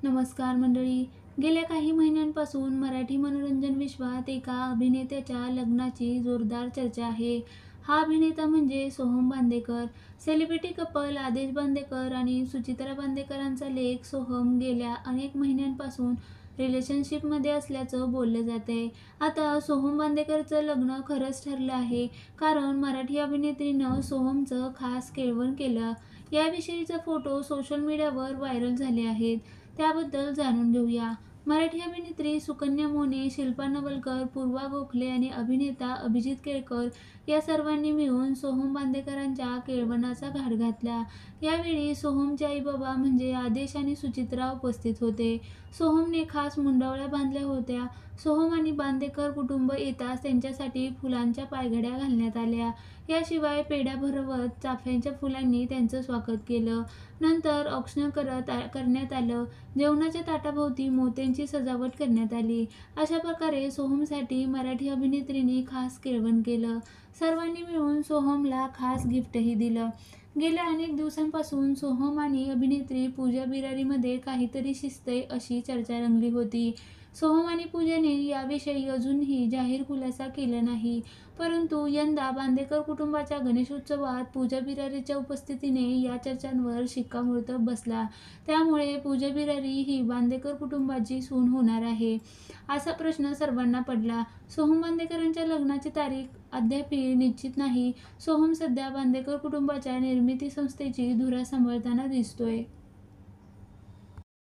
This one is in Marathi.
नमस्कार मंडळी. गेल्या काही महिन्यांपासून मराठी मनोरंजन विश्वात एका अभिनेत्याच्या लग्नाची जोरदार चर्चा आहे. हा अभिनेता म्हणजे सोहम बांदेकर. सेलिब्रिटी कपल आदेश बांदेकर आणि सुचित्रा बांदेकरांचा लेक सोहम गेल्या अनेक महिन्यांपासून रिलेशनशिपमध्ये असल्याचं बोललं जातंय. आता सोहम बांदेकरचं लग्न खरंच ठरलं आहे, कारण मराठी अभिनेत्रीनं सोहमचं खास केळवण केलं. याविषयीचे फोटो सोशल मीडियावर व्हायरल झाले आहेत. त्याबद्दल जाणून घेऊया. मराठी अभिनेत्री सुकन्या मोने, शिल्पा नवलकर, पूर्वा गोखले आणि अभिनेता अभिजित केळकर या सर्वांनी मिळून सोहम बांदेकरांच्या केळवणाचा घाट घातला. यावेळी सोहमचे आई-बाबा म्हणजे आदेश आणि सुचित्रा उपस्थित होते. सोहमने खास मुंडावळ्या बांधल्या होत्या. सोहम आणि बांदेकर कुटुंब येताच त्यांच्यासाठी फुलांच्या पायघड्या घालण्यात आल्या. याशिवाय पेढ्या भरवत चाफ्याच्या फुलांनी त्यांचं स्वागत केलं. नंतर औक्षण करण्यात आलं. जेवणाच्या ताटाभोवती मोत्यांची सजावट करण्यात आली. अशा प्रकारे सोहमसाठी मराठी अभिनेत्रींनी खास केळवण केलं. सर्वांनी मिळून सोहमला खास गिफ्टही दिलं. गेल्या अनेक दिवसांपासून सोहम आणि अभिनेत्री पूजा बिरारीमध्ये काहीतरी शिजतंय अशी चर्चा रंगली होती. सोहम आणि पूजाने याविषयी अजूनही जाहीर खुलासा केला नाही. परंतु यंदा बांदेकर कुटुंबाच्या गणेशोत्सवात पूजा बिरारीच्या उपस्थितीने या चर्चांवर शिक्कामोर्तब बसला. त्यामुळे पूजा बिरारी ही बांदेकर कुटुंबाची सून होणार आहे, असा प्रश्न सर्वांना पडला. सोहम बांदेकरांच्या लग्नाची तारीख अद्यापही निश्चित नाही. सोहम सध्या बांदेकर कुटुंबाच्या निर्मिती संस्थेची धुरा सांभाळताना दिसतोय.